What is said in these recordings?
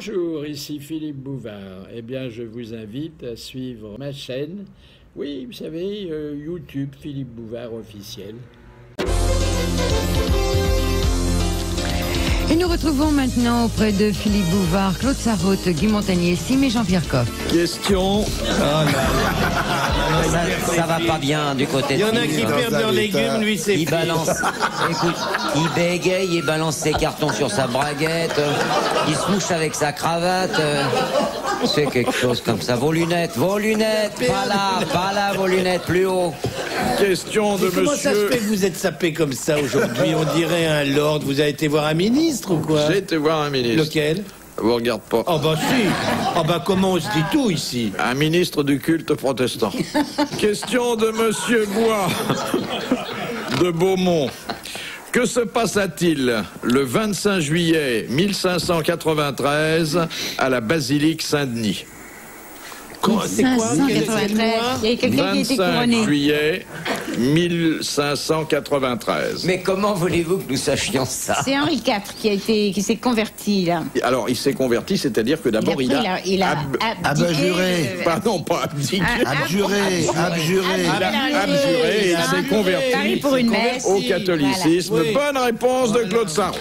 Bonjour, ici Philippe Bouvard. Eh bien, je vous invite à suivre ma chaîne. Oui, vous savez, YouTube, Philippe Bouvard officiel. Et nous retrouvons maintenant auprès de Philippe Bouvard, Claude Sarraute, Guy Montagnier, Sim et Jean-Pierre Coff. Question. Ça va pas bien du côté de Il y en a qui perdent leurs légumes, lui c'est il balance, écoute, il bégaye, il balance ses cartons sur sa braguette, il se mouche avec sa cravate, c'est quelque chose comme ça. Vos lunettes, pas là, vos lunettes, plus haut. Question de Comment ça se monsieur. fait que vous êtes sapé comme ça aujourd'hui? On dirait un lord. Vous avez été voir un ministre ou quoi? J'ai été voir un ministre. Lequel? Vous regarde pas. Oh bah si. Oh bah comment on se dit tout ici? Un ministre du culte protestant. Question de monsieur Bois de Beaumont. Que se passa-t-il le 25 juillet 1593 à la basilique Saint-Denis? C'est quoi? Quelle loi? Il y a quelqu'un qui a été 25 couronné. juillet 1593. Mais comment voulez-vous que nous sachions ça? C'est Henri IV qui s'est converti là. Alors, il s'est converti, c'est-à-dire que d'abord il a abjuré. Pardon, pas abdiqué. Abjuré. Il a abjuré et il s'est converti pour une messe. au catholicisme. Voilà. Oui. Bonne réponse de Claude Sarraute.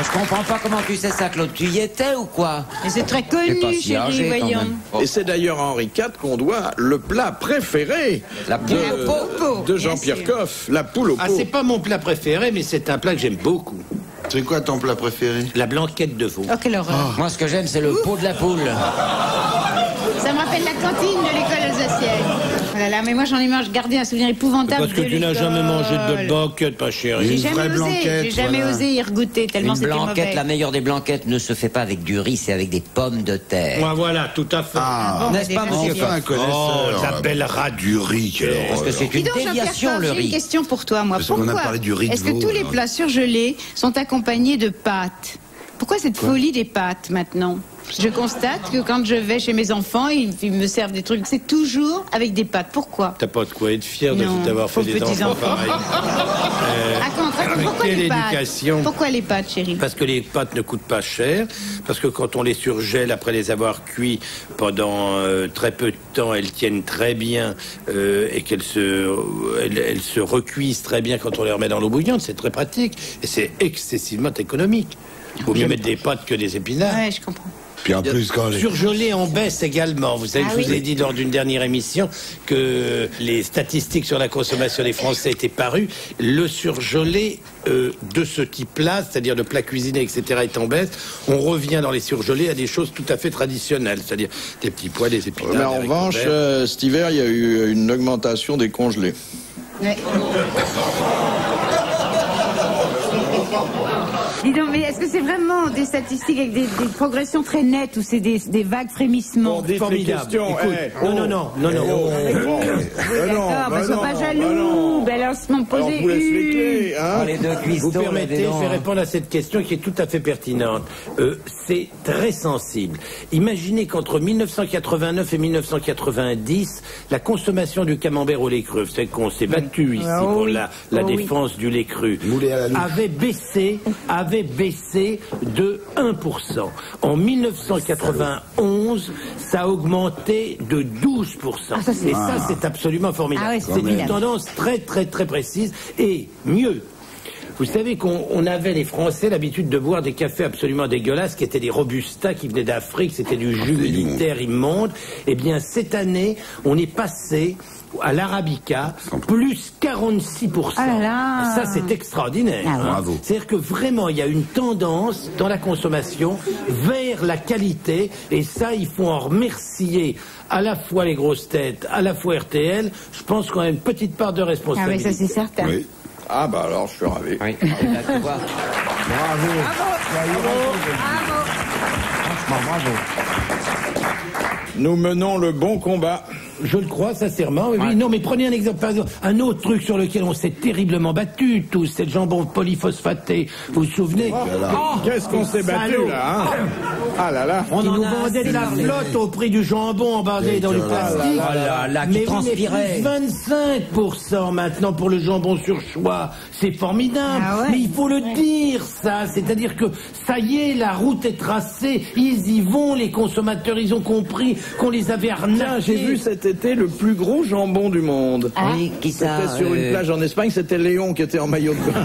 Je comprends pas comment tu sais ça, Claude. Tu y étais ou quoi? Mais c'est très T'es pas connu, si chérie, âgé, quand voyons. même. Et c'est d'ailleurs à Henri IV qu'on doit le plat préféré La poule au pot. de Jean-Pierre Bien sûr. Coff, la poule au Ah, pot. c'est pas mon plat préféré, mais c'est un plat que j'aime beaucoup. C'est quoi ton plat préféré? La blanquette de veau. Oh, quelle horreur. Moi, ce que j'aime, c'est le pot de la poule. Ça me rappelle la cantine de l'école alsacienne. Oh là là, mais moi j'en ai gardé un souvenir épouvantable. Parce que de tu n'as jamais l'école. mangé de blanquette, pas chérie. J'ai Une jamais vraie osé, blanquette, j'ai jamais voilà. osé y regoûter tellement Une c'était blanquette, mauvais. la meilleure des blanquettes, ne se fait pas avec du riz, c'est avec des pommes de terre. Ah, voilà, tout à fait. Ah, N'est-ce pas, déjà, monsieur c'est Coff? enfin un Oh, connaisseur. de la belle rade. Du riz, quelle Parce que horreur. c'est Dis une donc, Jean-Pierre déviation, Coff, le j'ai une riz. question pour toi, moi. Parce qu'on a Pourquoi parlé du riz de est-ce que veau, tous les là. plats surgelés sont accompagnés de pâtes? Pourquoi cette folie des pâtes maintenant? Je constate que quand je vais chez mes enfants, ils me servent des trucs, c'est toujours avec des pâtes. Pourquoi? T'as pas de quoi être fier de Non, tout avoir fait pauvres des petits enfants enfants. pareils. Raconte, avec pourquoi quelle les pâtes? éducation? Pourquoi les pâtes, chérie? Parce que les pâtes ne coûtent pas cher, parce que quand on les surgèle après les avoir cuits pendant très peu de temps, elles tiennent très bien et qu'elles elles se recuisent très bien quand on les remet dans l'eau bouillante. C'est très pratique et c'est excessivement économique. Il vaut mieux mettre des pâtes que des épinards. Ouais, je comprends. Puis en plus, quand les... Surgelé en baisse également. Vous savez, Ah je vous oui. ai dit lors d'une dernière émission que les statistiques sur la consommation des Français étaient parues. Le surgelé de ce type-là, c'est-à-dire de plats cuisinés, etc., est en baisse. On revient dans les surgelés à des choses tout à fait traditionnelles, c'est-à-dire des petits pois, des épinards. Mais en des haricots revanche, verts. cet hiver, il y a eu une augmentation des congelés. Ouais. Dis donc, mais est-ce que c'est vraiment des statistiques avec des progressions très nettes ou c'est des vagues frémissements? Dites les Formidable. questions. Écoute, non. D'accord, bah, sois pas jaloux. Ben alors, se m'en On poser vous laisse les une. clés, hein. Les deux Vous cuistots, permettez, je vais répondre à cette question qui est tout à fait pertinente. C'est très sensible. Imaginez qu'entre 1989 et 1990, la consommation du camembert au lait cru, vous savez qu'on s'est battu ici Oh pour oui. la Oh oui. défense du lait cru, Moulé à la louche. avait baissé de 1%. En 1991, ça a augmenté de 12%. ça, c'est- Et ça, c'est absolument formidable. Ah ouais, c'est c'est une formidable. tendance très, très, très précise. Et mieux, vous savez qu'on avait, les Français, l'habitude de boire des cafés absolument dégueulasses, qui étaient des Robusta, qui venaient d'Afrique, c'était du jus militaire immonde. Eh bien, cette année, on est passé à l'Arabica, plus 46%. Ah là là. Ça, c'est extraordinaire. Ah ouais. Bravo. C'est-à-dire que vraiment, il y a une tendance dans la consommation vers la qualité, et ça, il faut en remercier à la fois les grosses têtes, à la fois RTL. Je pense qu'on a une petite part de Ah oui, responsabilité. ça c'est certain. Oui. Ah bah alors, je suis ravi. Oui. Tu vois, Nous menons le bon combat. Je le crois sincèrement. Oui, non, mais prenez un exemple. Par exemple, un autre truc sur lequel on s'est terriblement battu tous, c'est le jambon polyphosphaté. Vous vous souvenez? Qu'est-ce qu'on s'est battu Salaud. là, hein? Ah là là. Ils nous en a vendaient de assez la parlé. flotte au prix du jambon emballé dans du plastique. Oh là là, qui transpirait. Mais 25% maintenant pour le jambon sur choix. C'est formidable. Ah ouais. Mais il faut le dire, ça. C'est-à-dire que ça y est, la route est tracée. Ils y vont, les consommateurs. Ils ont compris qu'on les avait arnaqués. J'ai vu cet été le plus gros jambon du monde. Oui, qui ça C'était sur une plage en Espagne, c'était Léon qui était en maillot de bain.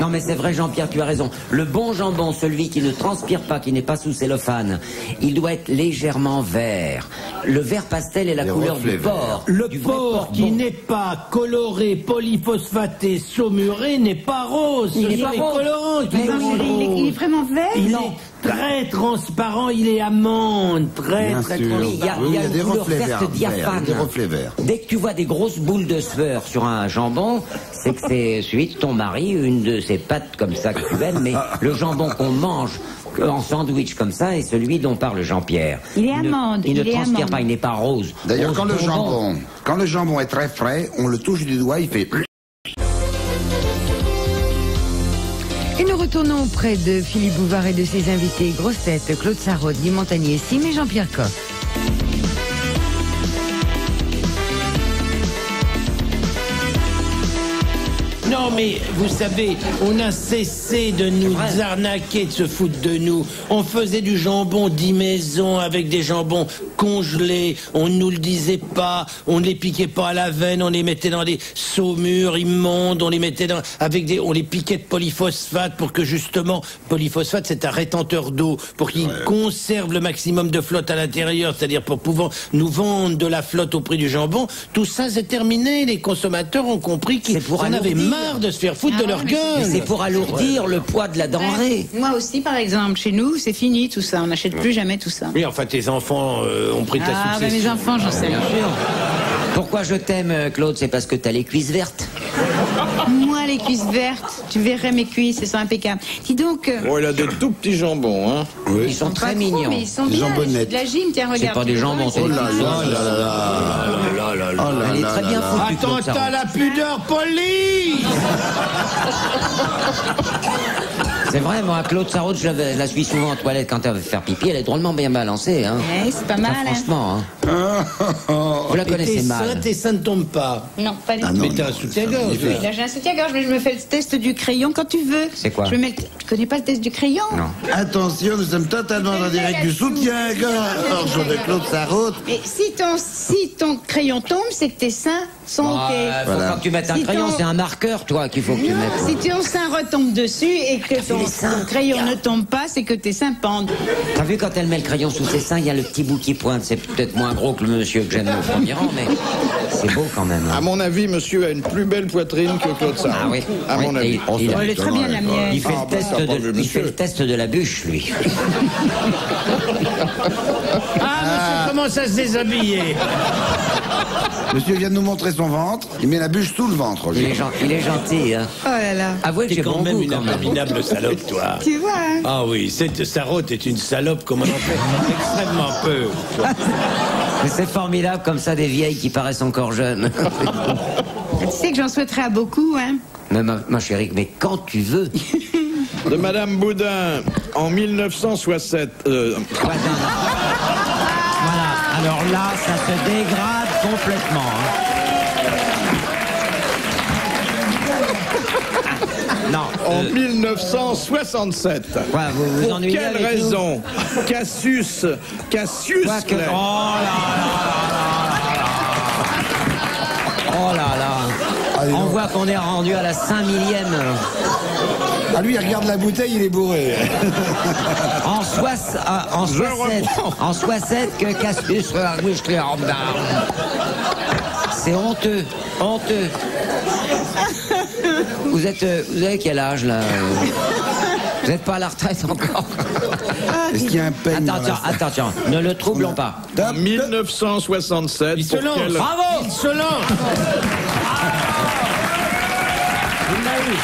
Non mais c'est vrai Jean-Pierre, tu as raison. Le bon jambon, celui qui ne transpire pas, qui n'est pas sous cellophane, il doit être légèrement vert. Le vert pastel est la couleur du porc. Le Du vrai porc qui bon. n'est pas coloré, polyphosphaté, saumuré n'est pas rose. Il Ce n'est sont pas les rose. colorants qui Mais le oui, rendent Il est rose. vraiment vert? Il est très transparent, il est amande, très Bien très sûr. transparent. Il y a, Oui, il y a il y a une des couleur reflets verte verts, diaphane. des reflets verts. Dès que tu vois des grosses boules de sueur sur un jambon, c'est que c'est celui de ton mari, une de ses pâtes comme ça que tu aimes, mais le jambon qu'on mange en sandwich comme ça est celui dont parle Jean-Pierre. Il est ne- amande, Il ne il est transpire amande. pas, il n'est pas rose. D'ailleurs, Rose bonbon. quand le jambon est très frais, on le touche du doigt, il fait... Et nous retournons auprès de Philippe Bouvard et de ses invités grosses têtes, Claude Sarraute, Guy Montagnier, Sim et Jean-Pierre Coff. Non mais vous savez, on a cessé de nous arnaquer, de se foutre de nous. On faisait du jambon dit maison avec des jambons congelés. On nous le disait pas, on ne les piquait pas à la veine, on les mettait dans des saumures immondes, on les mettait dans on les piquait de polyphosphate pour que justement polyphosphate c'est un rétenteur d'eau pour qu'il conserve le maximum de flotte à l'intérieur, c'est-à-dire pour pouvoir nous vendre de la flotte au prix du jambon. Tout ça c'est terminé. Les consommateurs ont compris qu'ils C'est pour en avaient alourdir. marre de se faire foutre Ah de leur ouais, mais gueule. C'est pour alourdir le poids de la denrée. Moi aussi, par exemple, chez nous, c'est fini tout ça. On n'achète plus jamais tout ça. Oui, enfin, tes enfants ont pris ta Ah, bah, succession. mes enfants, j'en sais rien. Pourquoi je t'aime, Claude? C'est parce que t'as les cuisses vertes. Moi, les cuisses vertes, tu verrais mes cuisses, elles sont impeccables. Dis donc. Oh, il a des tout petits jambons, hein. Ils sont pas très trop, mignons. mais ils sont Des bien. jambonnettes. De la gym, tiens, regarde. pas des jambons, c'est Oh des là cuisses. là là là là. Oh là Elle est là très là bien là. foutue, Claude Attentat à Sarraute. la pudeur police. C'est vrai, moi, Claude Sarraute, je la suis souvent en toilette quand elle veut faire pipi. Elle est drôlement bien balancée, hein. Ouais, c'est pas mal. Ah, Hein. franchement, hein. Vous la connaissez mal. Tes seins ne tombent pas. Non, pas du Ah tout. non, Mais t'as non, un soutien-gorge. Oui, là, j'ai un soutien-gorge, mais je me fais le test du crayon quand tu veux. C'est quoi? Je me mets Tu connais pas le test du crayon? Non. Attention, nous sommes totalement en direct du soutien-gorge de Claude Sarraute. Mais si ton crayon tombe, c'est que tes seins sont OK. Faut Voilà. pas que tu mettes un Si crayon, ton- c'est un marqueur, toi, qu'il faut que tu Non, mettes. si ton sein retombe dessus et que ton crayon ne tombe pas, c'est que tes seins pendent. T'as vu quand elle met le crayon sous ses seins, il y a le petit bout qui pointe. C'est peut-être moins gros que le monsieur que j'aime au premier rang, mais c'est beau quand même. À mon avis, monsieur a une plus belle poitrine que Claude Sarraute. Ah oui. À Oui, mon et avis. il- Elle est très bien la mienne. Il fait, Ah, le bah, test t'as pas vu, il fait monsieur. le test de la bûche, lui. Ah, monsieur commence à se déshabiller. Monsieur vient de nous montrer son ventre. Il met la bûche sous le ventre. lui. Il est gentil, hein. Oh là là. Avouez que T'es j'ai quand bon même goût, une quand même. abominable salope, toi. Tu vois, hein? Ah oui, cette Sarraute est une salope comme on en fait extrêmement peu. Mais c'est formidable, comme ça, des vieilles qui paraissent encore jeunes. Tu sais que j'en souhaiterais à beaucoup, hein? Mais ma chérie, mais quand tu veux. De Madame Boudin, en 1967. Voilà. Alors là, ça se dégrade complètement. hein. Non. En 1967. Quoi, vous vous Pour ennuyez quelle avec nous raison Cassius Quoi que- Clay. Oh là là. Oh là là. Allez, On non. voit qu'on est rendu à la 5 millième. Ah, lui, il regarde la bouteille, il est bourré. En 67 que Cassius Clay. C'est honteux, honteux. Vous avez quel âge là Vous n'êtes pas à la retraite encore. Est-ce qu'il y a un peigne dans la salle Attention, ne le troublons pas. En 1967. Il se pour lance. quelle- Bravo. Il se lance. Il l'a eu.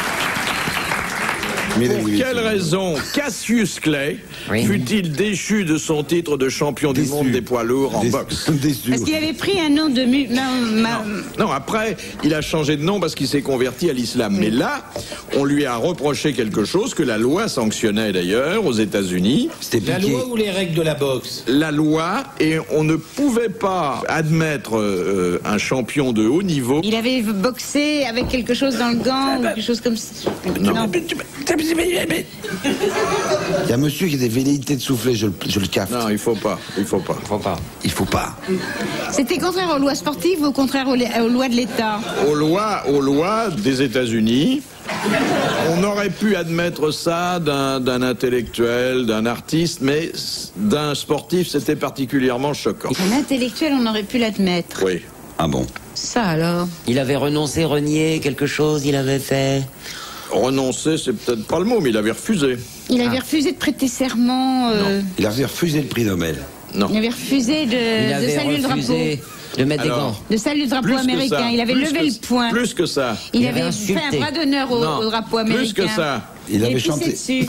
Pour quelle raison Cassius Clay fut-il déchu de son titre de champion du monde des poids lourds en boxe? Parce qu'il avait pris un nom de... Non, après, il a changé de nom parce qu'il s'est converti à l'islam. Mais là, on lui a reproché quelque chose que la loi sanctionnait d'ailleurs aux États-Unis. C'était la loi ou les règles de la boxe? La loi, et on ne pouvait pas admettre un champion de haut niveau. Il avait boxé avec quelque chose dans le gant ou quelque chose comme ça. Non. Il y a un monsieur qui a des velléités de souffler, je le cafre. Non, il faut pas. Il faut pas. C'était contraire aux lois sportives ou au contraire aux lois de l'État? Aux lois des États-Unis. On aurait pu admettre ça d'un intellectuel, d'un artiste, mais d'un sportif, c'était particulièrement choquant. Un intellectuel, on aurait pu l'admettre. Oui. Ah bon? Ça alors? Il avait renoncé, renié quelque chose, il avait fait... Renoncer, c'est peut-être pas le mot, mais il avait refusé. Il avait refusé de prêter serment. Il avait refusé le prix Nobel. Non. Il avait refusé de saluer le drapeau. De mettre des gants. De saluer le drapeau américain. Il avait levé le poing. Plus que ça. Il avait fait un bras d'honneur au drapeau américain. Plus que ça. Il avait pissé chanté. dessus.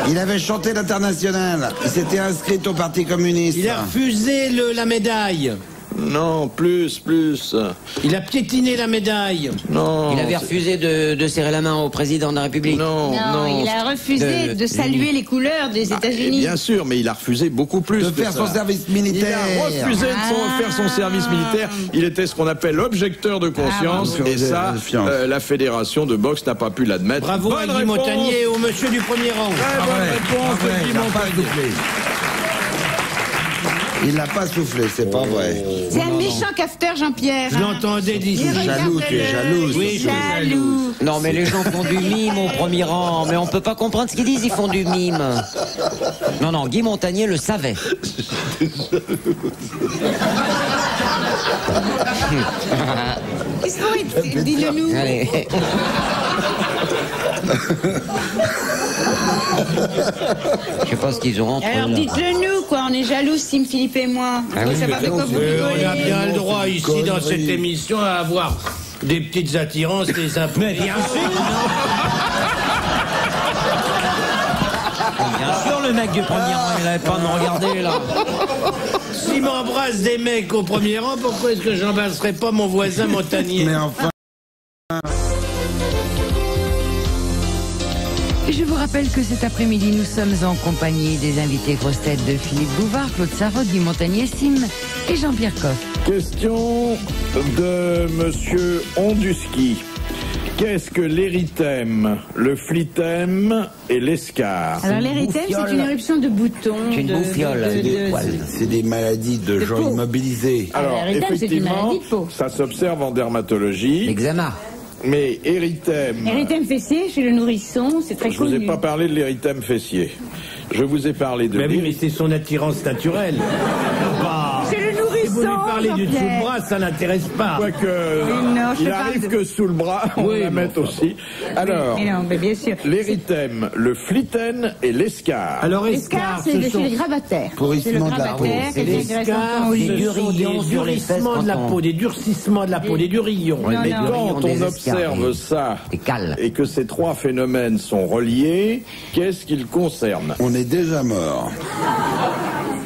Il avait chanté l'Internationale. Il s'était inscrit au Parti communiste. Il a refusé la médaille. Non, plus. Il a piétiné la médaille. Non. Il avait refusé de serrer la main au président de la République. Non. Il a refusé de saluer les couleurs des États-Unis. Bien sûr, mais il a refusé beaucoup plus. De faire son service militaire. Il a refusé de faire son service militaire. Il était ce qu'on appelle l'objecteur de conscience. Et ça, la fédération de boxe n'a pas pu l'admettre. Bravo à Guy Montagnier et au monsieur du premier rang. Très bonne réponse de Guy Montagnier. Il n'a pas soufflé, c'est pas vrai. C'est un méchant cafeteur, Jean-Pierre. Je l'entendais d'ici. Jaloux, tu es jalouse. Oui, je suis jaloux. Non, mais les gens font du mime au premier rang. Mais on peut pas comprendre ce qu'ils disent, ils font du mime. Non, Guy Montagnier le savait. Qu'est-ce qu'on est? Dis-le-nous. Allez. Je sais pas ce qu'ils ont entre Alors eux, là. dites-le nous, quoi. On est jaloux, Sim, Philippe et moi. On ne sait pas de quoi vous rigolez. On a bien le droit ici dans cette émission à avoir des petites attirances, des impôts. Mais bien sûr. Bien sûr, le mec du premier rang, il avait pas à me regarder, là. S'il m'embrasse des mecs au premier rang, pourquoi est-ce que j'embrasserais pas mon voisin Montagnier? Mais enfin. Je vous rappelle que cet après-midi, nous sommes en compagnie des invités grosses têtes de Philippe Bouvard, Claude Sarraud, Guy Montagnier, Sim et Jean-Pierre Coff. Question de monsieur Onduski. Qu'est-ce que l'érythème, le flitem et l'escar? Alors l'érythème, c'est une éruption de boutons. C'est une bouffiole. C'est des maladies de gens peau. immobilisés. Alors, l'érythème, c'est une effectivement, maladie de peau. ça s'observe en dermatologie, L'eczéma. mais érythème... Érythème fessier chez le nourrisson, c'est très Je vous ai connu. pas parlé de l'érythème fessier. Je vous ai parlé de Mais oui, mais l'érythème... c'est son attirance naturelle. C'est le Si vous lui nourrisson, parlez du dessous de Jean-Pierre. bras, ça n'intéresse pas. Quoique, non, je il parle arrive de- que sous le bras, on Oui, la mais mette aussi. Alors, Mais non, mais bien sûr. l'érythème, le fliten et l'escar. Alors, L'escar, escar, c'est les grabataires. Pourrissement C'est le de la grabataire, peau. quelqu'un qui reste l'escar, longtemps au c'est lit. des des durillons sur les fesses durcissements de la quand on- peau, des durcissements de la peau, des durillons. Non, Mais non. quand Des on escarres, observe des- ça des cales. et que ces trois phénomènes sont reliés, qu'est-ce qu'ils concernent? On est déjà mort.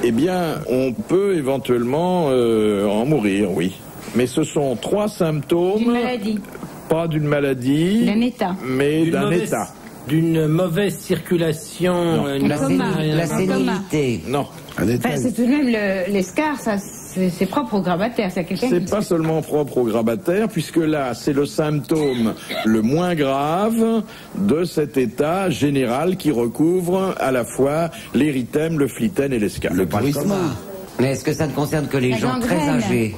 Eh bien, on peut éventuellement en mourir, oui. Mais ce sont trois symptômes, Une maladie. pas d'une maladie, D'un état. mais D'une d'un mauvaise- état. D'une mauvaise circulation. La, coma. la Un sénilité. Non, Un état. Enfin, c'est tout de même l'escar, ça, c'est propre au grabataire. C'est quelqu'un c'est qui... pas seulement propre au grabataire, puisque là, c'est le symptôme le moins grave de cet état général qui recouvre à la fois l'érythème, le fliten et l'escar. Le pourrissement. Mais est-ce que ça ne concerne que les La gens très gangrène. âgés?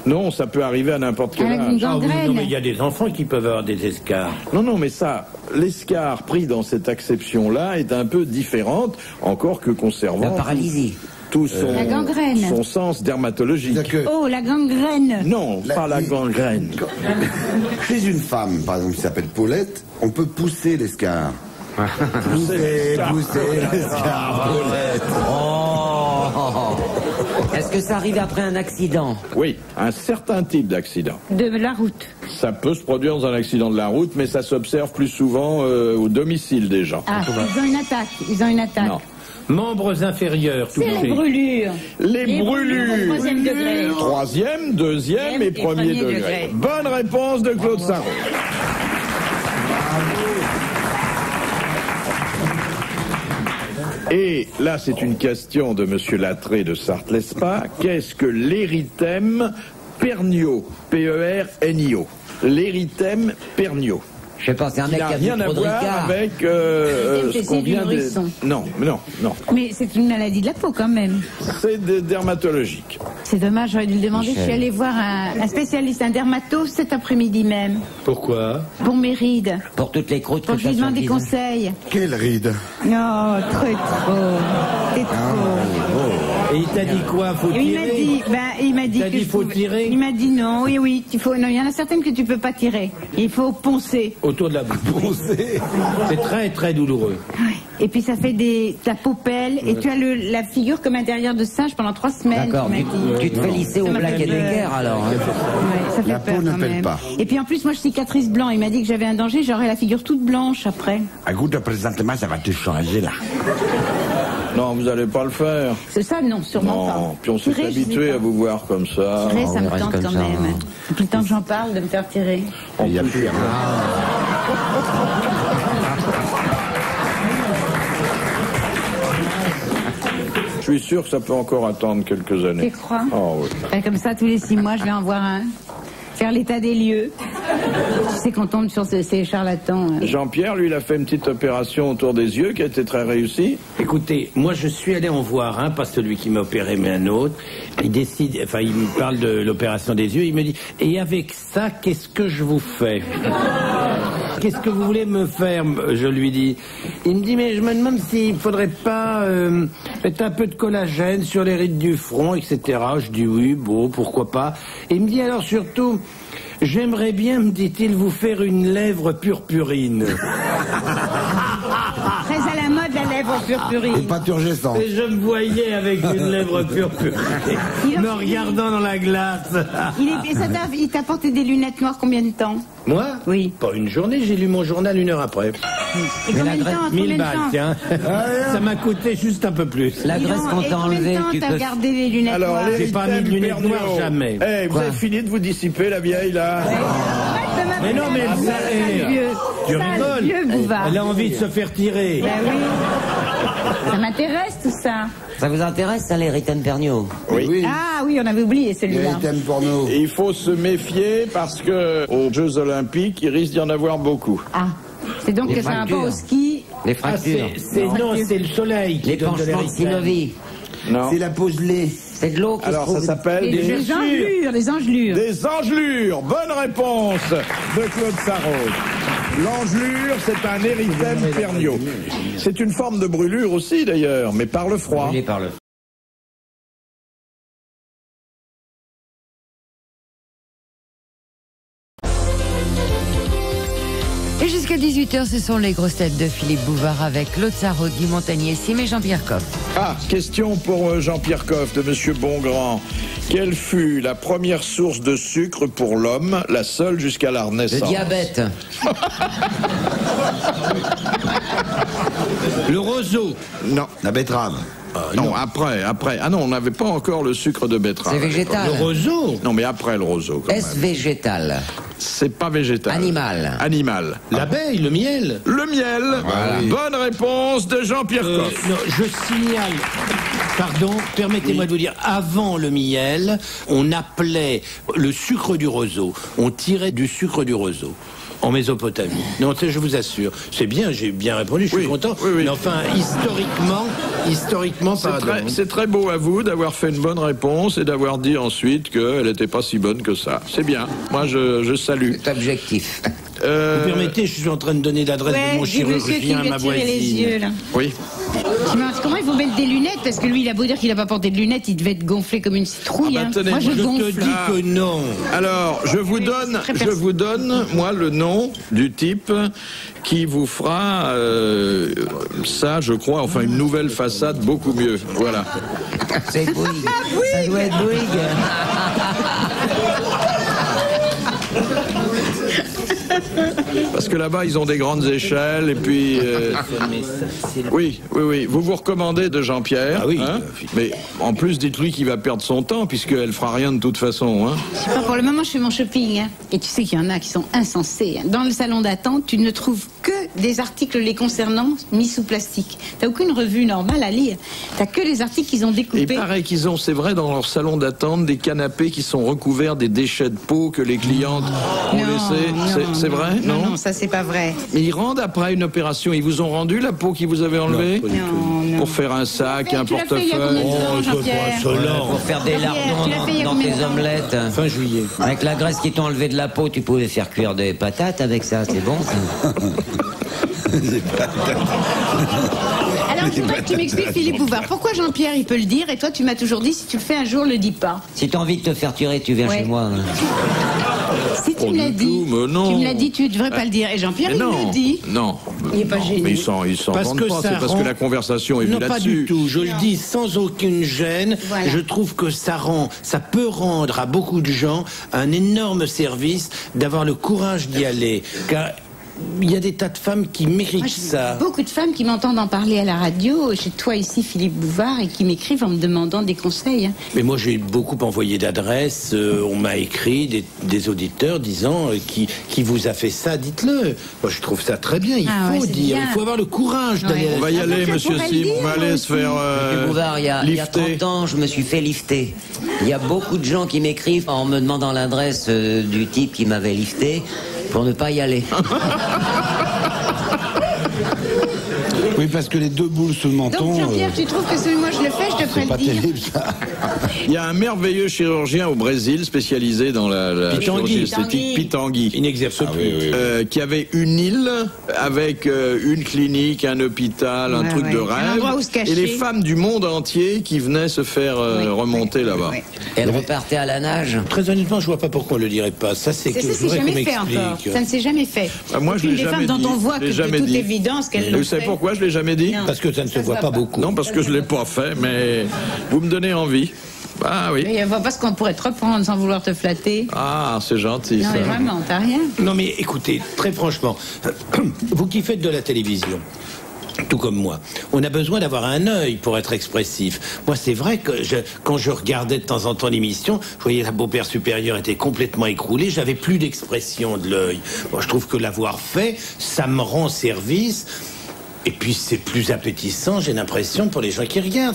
Non, ça peut arriver à n'importe quel Une âge. Ah oui, gangrène. non, mais il y a des enfants qui peuvent avoir des escars. Non, mais ça, l'escar pris dans cette acception-là est un peu différente, encore que La conservant paralysie. tout son, La gangrène. son sens dermatologique. C'est-à-dire que Oh, la gangrène. Non, pas la gangrène. chez une femme, par exemple, qui s'appelle Paulette, on peut pousser l'escar. Pousser l'escar, Paulette. Oh, Est-ce que ça arrive après un accident? Oui, un certain type d'accident. De la route. Ça peut se produire dans un accident de la route, mais ça s'observe plus souvent au domicile des gens. Ah, ils ont une attaque. Ils ont une attaque. Non. Membres inférieurs, tout C'est les brûlures. Les brûlures. Au 3e degré. 3e, 2e et 1er degré. Bonne réponse de Claude Sarraud. Et là, c'est une question de Monsieur Lattré de Sarthe-Lespas. Qu'est-ce que l'érythème pernio? P-E-R-N-I-O. L'érythème pernio. Je sais pas, c'est un mec qui a rien à voir avec ce qu'on vient de... Non. Mais c'est une maladie de la peau quand même. C'est dermatologique. C'est dommage, j'aurais dû le demander. Je suis allée voir un spécialiste, un dermato cet après-midi même. Pourquoi? Pour mes rides. Pour toutes les croûtes. Pour que je lui demande des conseils. Quelle ride? Non, trop. C'est trop. Et il t'a dit quoi? Faut tirer? Il m'a dit que faut tirer? Il m'a dit non, oui, il faut. Non, il y en a certaines que tu peux pas tirer. Il faut poncer. Autour de la bouche. Poncer. C'est très très douloureux. Oui. Et puis ça fait ta peau pèle et tu as la figure comme intérieur de singe pendant 3 semaines. D'accord, tu te fais lisser au Black et Decker alors. Hein. Ouais, ça fait La peur peau ne quand pèle même. pas. Et puis en plus, moi je cicatrice blanc. Il m'a dit que j'avais un danger, j'aurais la figure toute blanche après. Écoute, présentement, ça va te changer là. Non, vous n'allez pas le faire. C'est ça, non, sûrement pas. Non, puis on s'est Tirer, je sais habitué pas. à vous voir comme ça. Tirer, ça on me reste tente comme quand ça, même. hein. Depuis le temps que j'en parle, de me faire tirer. Il y a plus. Je suis sûr que ça peut encore attendre quelques années. Tu crois? Oh, oui. Et comme ça, tous les 6 mois, je vais en voir un. Faire l'état des lieux. Tu sais qu'on tombe sur ces charlatans. Jean-Pierre, lui, il a fait une petite opération autour des yeux qui a été très réussie. Écoutez, moi je suis allé en voir un, pas celui qui m'a opéré, mais un autre. Il me parle de l'opération des yeux. Il me dit, et avec ça, qu'est-ce que je vous fais? Qu'est-ce que vous voulez me faire? Je lui dis. Il me dit, mais je me demande s'il faudrait pas mettre un peu de collagène sur les rides du front, etc. Je dis oui, bon, pourquoi pas. Et il me dit alors surtout, j'aimerais bien, me dit-il, vous faire une lèvre purpurine. Très à la mode, la lèvre purpurine. Et pas turgescent. Et je me voyais avec une lèvre purpurine, me regardant dans la glace. Il t'a porté des lunettes noires combien de temps? Moi? Oui. Pas une journée, j'ai lu mon journal 1 heure après. Et combien de temps? 1000 balles, tiens. Ça m'a coûté juste un peu plus. La graisse qu'on t'a enlevée, tu t'as peux... gardé les lunettes Alors, noires? J'ai pas mis de lunettes Pernio. noires, jamais. Eh, vous avez fini de vous dissiper, la vieille, là? Mais non, mais ça, tu rigoles. Vieux Bouvard. Elle a envie de se faire tirer. Ben oui. Ça m'intéresse tout ça. Ça vous intéresse, ça, l'érythème pernio? Oui. Ah oui, on avait oublié Il y celui-là. a un thème porno. Et il faut se méfier parce que aux Jeux Olympiques, il risque d'y en avoir beaucoup. Ah, c'est donc Les que ça va pas au fractures. ski. Les Ah, fractures. non, c'est le soleil qui Les donne de penchements de l'érythème. synovie. Non. C'est la pause lait. C'est de l'eau qui Alors, se trouve... ça s'appelle Les engelures, les engelures. des engelures. Bonne réponse de Claude Sarraud. L'engelure, c'est un érythème pernio. C'est une forme de brûlure aussi, d'ailleurs, mais par le froid. Brûlé par le... Et jusqu'à 18h, ce sont les grosses têtes de Philippe Bouvard avec Claude Sarraud, Guy Montagnier, Sim et Jean-Pierre Coff. Ah, question pour Jean-Pierre Coff de Monsieur Bongrand. Quelle fut la première source de sucre pour l'homme, la seule jusqu'à la Le Renaissance? diabète. Le roseau. Non. La betterave. Non, après. Ah non, on n'avait pas encore le sucre de betterave. C'est végétal. Le roseau. Non, mais après le roseau, quand Est-ce même. végétal? C'est pas végétal. Animal. Animal. L'abeille, le miel. Le miel. Bonne réponse de Jean-Pierre Coff. Non, je signale. Pardon, permettez-moi de vous dire, avant le miel, on appelait le sucre du roseau. On tirait du sucre du roseau. En Mésopotamie. Non, je vous assure. C'est bien, j'ai bien répondu, je suis content. Oui. Mais enfin, historiquement, pardon. C'est très beau à vous d'avoir fait une bonne réponse et d'avoir dit ensuite qu'elle n'était pas si bonne que ça. C'est bien. Moi, je salue. C'est objectif. Vous permettez, je suis en train de donner l'adresse de mon chirurgien à ma voisine. Les yeux, là. Oui. Je me demande comment il faut mettre des lunettes, parce que lui, il a beau dire qu'il n'a pas porté de lunettes, il devait être gonflé comme une citrouille. Ah bah, hein. tenez, Moi, je Je gonfle. te dis que non. Alors, je vous donne, moi, le nom du type qui vous fera ça, je crois, enfin une nouvelle façade beaucoup mieux. Voilà. C'est Bouygues. Ça doit être Bouygues. Parce que là-bas, ils ont des grandes échelles et puis... Oui. Vous recommandez de Jean-Pierre. Ah oui. Hein, mais en plus, dites-lui qu'il va perdre son temps puisqu'elle fera rien de toute façon. Hein. Je sais pas, pour le moment, je fais mon shopping. Hein. Et tu sais qu'il y en a qui sont insensés. Hein. Dans le salon d'attente, tu ne trouves que des articles les concernant mis sous plastique. T'as aucune revue normale à lire. T'as que les articles qu'ils ont découpés. Et pareil qu'ils ont, c'est vrai, dans leur salon d'attente, des canapés qui sont recouverts des déchets de peau que les clientes ont laissés. C'est vrai? Non, ça c'est pas vrai. Mais ils rendent après une opération. Ils vous ont rendu la peau qu'ils vous avaient enlevée? Non. Pour faire un sac, un Tu l'as fait il y a combien de portefeuille. temps, Jean-Pierre? Pour faire des lardons dans tes omelettes. Fin juillet. Avec la graisse qui t'ont enlevé de la peau, tu pouvais faire cuire des patates avec ça, c'est bon ça. Alors je voudrais que tu m'expliques, Philippe Bouvard, pourquoi Jean-Pierre il peut le dire et toi tu m'as toujours dit si tu le fais un jour, le dis pas. Si t'as envie de te faire tuer, tu viens Ouais. chez moi. Hein. Si tu me l'as dit, mais non. tu me l'as dit, tu devrais pas le dire. Et Jean-Pierre Mais il non, le dit. non. Il est pas Non, gêné. mais ils s'en Parce rendent que pas, ça c'est parce rend- que la conversation est venue Non, pas là-dessus. du tout. Je le dis sans aucune gêne. Voilà. Je trouve que ça peut rendre à beaucoup de gens un énorme service d'avoir le courage d'y aller. Car il y a des tas de femmes qui méritent Moi, ça. j'ai beaucoup de femmes qui m'entendent en parler à la radio, chez toi ici, Philippe Bouvard, et qui m'écrivent en me demandant des conseils. Hein. Mais moi, j'ai beaucoup envoyé d'adresses. On m'a écrit des auditeurs disant qui vous a fait ça, dites-le. Moi, je trouve ça très bien. Il Ah ouais, faut c'est dire. bien. Il faut avoir le courage d'aller. Ouais. On va y Ah, aller, ça monsieur pourrait Sim. le dire, On va aller moi se faire Monsieur Bouvard, il y a lifter. 30 ans, je me suis fait lifter. Il y a beaucoup de gens qui m'écrivent en me demandant l'adresse du type qui m'avait lifté pour ne pas y aller. Oui, parce que les deux boules sous le menton. Donc Jean-Pierre, tu trouves que celui moi je le fais, je te ferai c'est pas le dire. terrible, ça. Il y a un merveilleux chirurgien au Brésil spécialisé dans la chirurgie esthétique, Pitangui. Il n'exerce plus. Qui avait une île avec une clinique, un hôpital, un Ouais, truc de ouais. Un rêve. endroit où se cacher. Et les femmes du monde entier qui venaient se faire remonter là-bas. Ouais. Elle repartait à la nage. Très honnêtement, je vois pas pourquoi on le dirait pas. Ça, c'est que Ça je s'est voudrais qu'on jamais fait encore. m'explique. Ça ne s'est jamais fait. Ah, moi, je l'ai Aucune des jamais femmes dit. dont on voit Je que l'ai de jamais toute dit. évidence qu'elles Et l'ont vous savez fait. pourquoi je l'ai jamais dit? Non. Parce que ça ne se Ça voit se pas voit pas. beaucoup. Non, parce que je l'ai pas fait, mais vous me donnez envie. Ah oui. Mais on voit pas ce qu'on pourrait te reprendre sans vouloir te flatter. Ah, c'est gentil Non ça. mais vraiment, t'as rien. Non mais écoutez, très franchement, vous qui faites de la télévision, tout comme moi, on a besoin d'avoir un œil pour être expressif. Moi, c'est vrai que quand je regardais de temps en temps l'émission, je voyais la beau-père supérieure était complètement écroulée, j'avais plus d'expression de l'œil. Moi, je trouve que l'avoir fait, ça me rend service. Et puis c'est plus appétissant, j'ai l'impression, pour les gens qui regardent.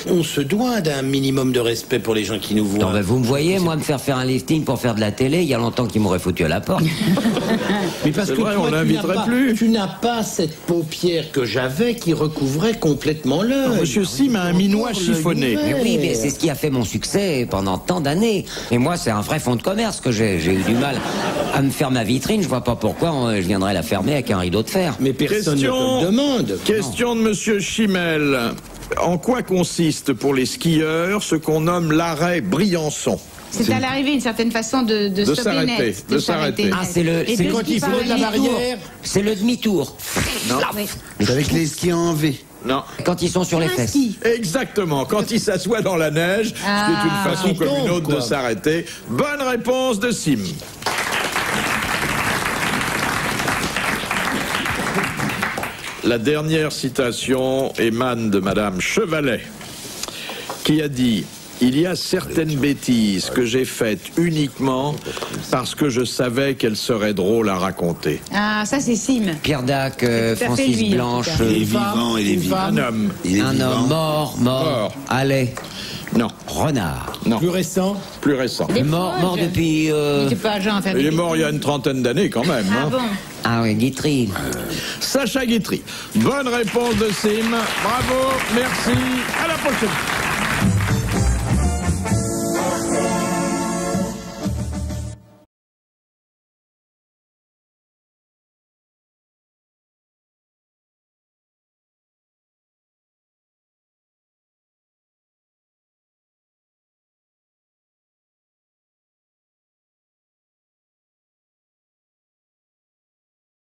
On se doit d'un minimum de respect pour les gens qui nous voient. Non, ben, vous me voyez, moi, me faire un lifting pour faire de la télé, il y a longtemps qu'ils m'auraient foutu à la porte. Mais parce C'est que vrai, toi, on l'inviterait plus. Tu n'as pas cette paupière que j'avais qui recouvrait complètement l'œil. Monsieur Sim a un minois Encore chiffonné. l'œil. Oui, mais c'est ce qui a fait mon succès pendant tant d'années. Et moi, c'est un vrai fonds de commerce que j'ai. J'ai eu du mal à me faire ma vitrine. Je vois pas pourquoi je viendrais la fermer avec un rideau de fer. Mais personne ne te Question- le demande. Question de monsieur Chimel. En quoi consiste pour les skieurs ce qu'on nomme l'arrêt Briançon? C'est à l'arrivée une certaine façon de stopper s'arrêter, net, de s'arrêter. net. Ah, c'est Et de quand ski il par faut de la demi-tour. barrière. C'est le demi-tour. Non. Oui. C'est avec les skis en V. Non. Quand ils sont sur les Un fesses. ski. Exactement, quand il s'assoit dans la neige, Ah. c'est une façon Quand il comme une tombe, autre de quoi. s'arrêter. Bonne réponse de Sim. La dernière citation émane de Madame Chevalet, qui a dit « Il y a certaines bêtises que j'ai faites uniquement parce que je savais qu'elles seraient drôles à raconter. Ah, ça c'est Sim. Pierre Dac, tout à fait Francis lui, en Blanche, tout cas. Il est vivant, il est vivant. Un homme. Il est un vivant. homme mort. Mort. Allez, Non, renard. non, Plus récent. plus récent. Des Mort proches. depuis. Il n'était pas agent à faire Il des est mort il y a une trentaine d'années quand même. Ah hein. bon. Ah oui, Guitry. Sacha Guitry. Bonne réponse de Sim. Bravo, merci. À la prochaine.